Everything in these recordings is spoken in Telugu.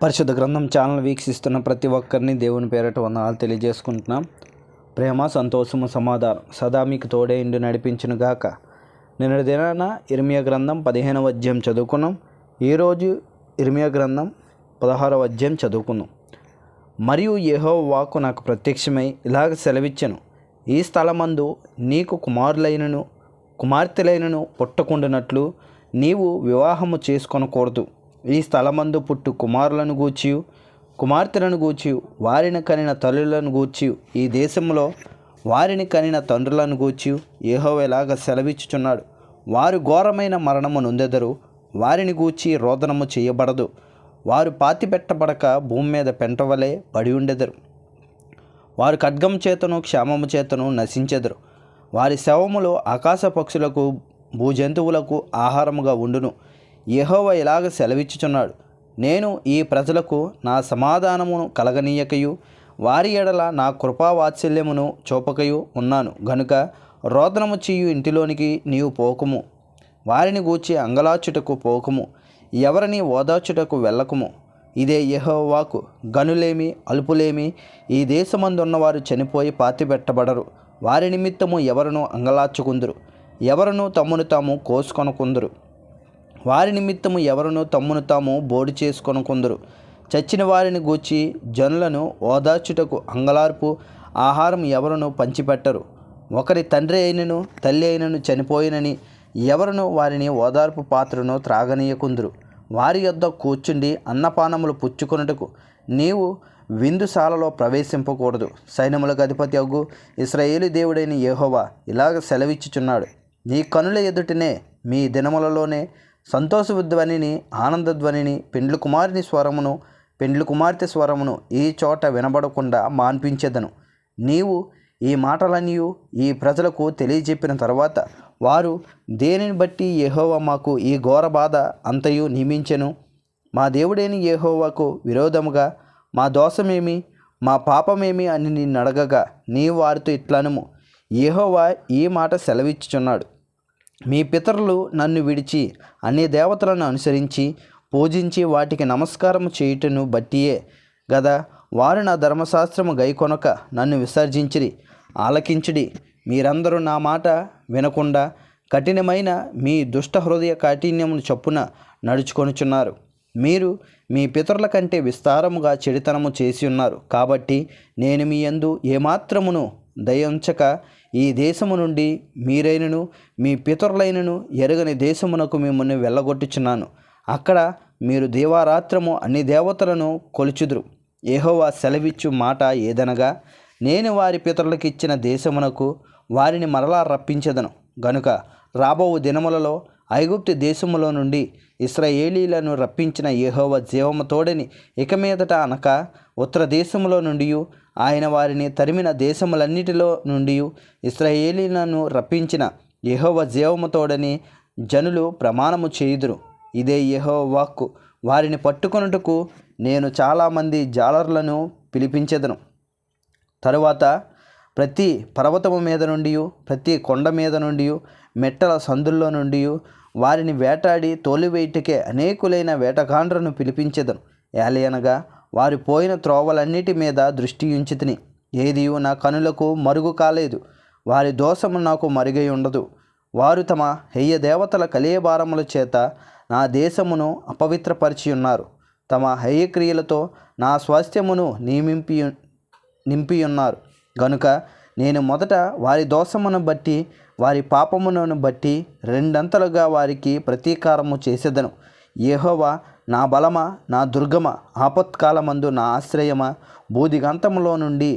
పరిశుద్ధ గ్రంథం ఛానల్ వీక్షిస్తున్న ప్రతి ఒక్కరిని దేవుని పేరట వందనాలు తెలియజేసుకుంటున్నాం. ప్రేమ, సంతోషము, సమాధానం సదా మీకు తోడే ఇండి నడిపించును గాక. నిన్నటి దినాన ఇర్మియా గ్రంథం 15వ అధ్యాయం చదువుకున్నాం. ఈరోజు ఇర్మియా గ్రంథం 16వ అధ్యాయం చదువుకున్నాం. మరియు యెహోవా వాక్కు నాకు ప్రత్యక్షమై ఇలాగ సెలవిచ్చెను, ఈ స్థలమందు నీకు కుమారులైనను కుమార్తెలైనను పుట్టకుండానట్లు నీవు వివాహము చేసుకొనకూడదు. ఈ స్థలమందు పుట్టు కుమారులను గూర్చి కుమార్తెలను గూర్చి వారిని కనిన తల్లులను గూర్చి ఈ దేశంలో వారిని కనిన తండ్రులను గూర్చి యెహోవా ఇలాగ సెలవిచ్చుచున్నాడు, వారు ఘోరమైన మరణము నొందెదరు, వారిని గూర్చి రోదనము చేయబడదు. వారు పాతిపెట్టబడక భూమి మీద పెంటవలే పడి ఉండెదరు. వారు ఖడ్గం చేతను క్షామము చేతను నశించెదరు. వారి శవములు ఆకాశ పక్షులకు భూజంతువులకు ఆహారముగా ఉండును. యెహోవా ఇలాగ సెలవిచ్చుచున్నాడు, నేను ఈ ప్రజలకు నా సమాధానమును కలగనీయకయు వారి ఎడల నా కృపావాత్సల్యమును చూపకయు ఉన్నాను గనుక రోదనము చేయు ఇంటిలోనికి నీవు పోకుము, వారిని గూర్చి అంగలాచుటకు పోకుము, ఎవరిని ఓదార్చుటకు వెళ్ళకుము. ఇదే యెహోవా వాక్కు. గనులేమి అల్పులేమి ఈ దేశమందున్నవారు చనిపోయి పాతిపెట్టబడరు. వారి నిమిత్తము ఎవరును అంగలార్చుకుందురు, ఎవరును తమ్మును తాము కోసుకొనుకుందురు. వారి నిమిత్తము ఎవరును తమ్మును తాము బోడి చేసుకొనుకుందురు. చచ్చిన వారిని గూర్చి జనులను ఓదార్చుటకు అంగలార్పు ఆహారం ఎవరును పంచిపెట్టరు. ఒకరి తండ్రి అయినను తల్లి అయినను చనిపోయినని ఎవరును వారిని ఓదార్పు పాత్రను త్రాగనీయకుందురు. వారి యొద్ద కూర్చుండి అన్నపానములు పుచ్చుకొనుటకు నీవు విందుశాలలో ప్రవేశింపకూడదు. సైన్యములకు అధిపతి అగు ఇశ్రాయేలు దేవుడైన యెహోవా ఇలాగ సెలవిచ్చుచున్నాడు, నీ కనుల ఎదుటనే మీ దినములలోనే సంతోషధ్వనిని ఆనందధ్వనిని పెండ్లి కుమారుని స్వరమును పెండ్లి కుమార్తె స్వరమును ఈ చోట వినబడకుండా మాన్పించెదను. నీవు ఈ మాటలన్నీ ఈ ప్రజలకు తెలియజెప్పిన తర్వాత వారు దేనిని బట్టి యెహోవా మాకు ఈ ఘోర బాధ అంతయు నియమించెను, మా దేవుడైన యెహోవాకు విరోధముగా మా దోషమేమి మా పాపమేమి అని నిన్నడగగా నీవు వారితో ఇట్లనుము, యెహోవా ఈ మాట సెలవిచ్చుచున్నాడు, మీ పితరులు నన్ను విడిచి అన్ని దేవతలను అనుసరించి పూజించి వాటికి నమస్కారము చేయుటను బట్టియే గదా వారు నా ధర్మశాస్త్రము గైకొనక నన్ను విసర్జించిరి. ఆలకించుడి, మీరందరూ నా మాట వినకుండా కఠినమైన మీ దుష్ట హృదయ కాఠిన్యమును చొప్పున నడుచుకొనుచున్నారు. మీరు మీ పితరుల కంటే విస్తారముగా చెడుతనము చేసి ఉన్నారు. కాబట్టి నేను మీ యందు ఏమాత్రమును దయించక ఈ దేశము నుండి మీరైనను మీ పితరులైనను ఎరగని దేశమునకు మిమ్మల్ని వెళ్ళగొట్టుచున్నాను. అక్కడ మీరు దీవారాత్రము అన్ని దేవతలను కొలుచుదురు. యెహోవా సెలవిచ్చు మాట ఏదనగా, నేను వారి పితరులకు ఇచ్చిన దేశమునకు వారిని మరలా రప్పించెదను గనుక రాబో దినములలో ఐగుప్తు దేశములో నుండి ఇశ్రాయేలీలను రప్పించిన యెహోవా జీవము తోడని ఇక మీదట అనక ఉత్తర దేశములో నుండి ఆయన వారిని తరిమిన దేశములన్నిటిలో నుండి ఇశ్రాయేలీలను రప్పించిన యెహోవా జీవము తోడని జనులు ప్రమాణము చేయుదురు. ఇదే యెహోవా వాక్కు. వారిని పట్టుకొనుటకు నేను చాలామంది జాలరులను పిలిపించెదను. తరువాత ప్రతి పర్వతము మీద నుండి ప్రతి కొండ మీద నుండి మెట్టల సందుల్లో నుండి వారిని వేటాడి తోలివేయుటకే అనేకులైన వేటగాండ్రను పిలిపించెదను. ఏలయనగా వారు పోయిన త్రోవలన్నిటి మీద దృష్టి ఉంచితిని, ఏదియు నా కనులకు మరుగు కాలేదు. వారి దోషము నాకు మరుగై ఉండదు. వారు తమ హెయ్య దేవతల కలేబారముల చేత నా దేశమును అపవిత్రపరిచి ఉన్నారు. తమ హెయ్య క్రియలతో నా స్వాస్థ్యమును నింపియున్నారు. గనుక నేను మొదట వారి దోషమును బట్టి వారి పాపమును బట్టి రెండంతలుగా వారికి ప్రతీకారము చేసేదను. యెహోవా నా బలమా, నా దుర్గమ, ఆపత్కాలమందు నా ఆశ్రయమా, బూదిగంతములో నుండి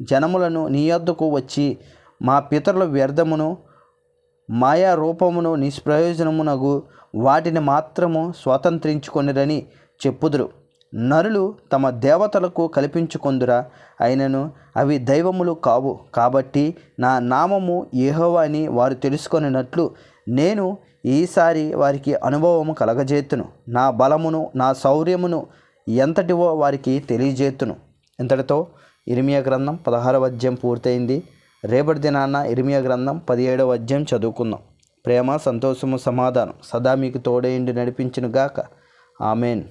జనములను నీ యొద్దకు వచ్చి మా పితరుల వ్యర్థమును మాయా రూపమును నిష్ప్రయోజనమునగు వాటిని మాత్రము స్వతంత్రించుకొనిరని చెప్పుదురు. నరులు తమ దేవతలకు కల్పించుకొందురా, అయినను అవి దైవములు కావు. కాబట్టి నా నామము యెహోవా అని వారు తెలుసుకొనినట్లు నేను ఈసారి వారికి అనుభవము కలగజేతును. నా బలమును నా శౌర్యమును ఎంతటివో వారికి తెలియజేతును. ఇంతటితో ఇర్మియా గ్రంథం 16వ అధ్యాయం పూర్తయింది. రేపటి దినాన ఇర్మియా గ్రంథం 17వ అధ్యాయం చదువుకుందాం. ప్రేమ, సంతోషము, సమాధానం సదా మీకు తోడేండి నడిపించును గాక. ఆమెన్.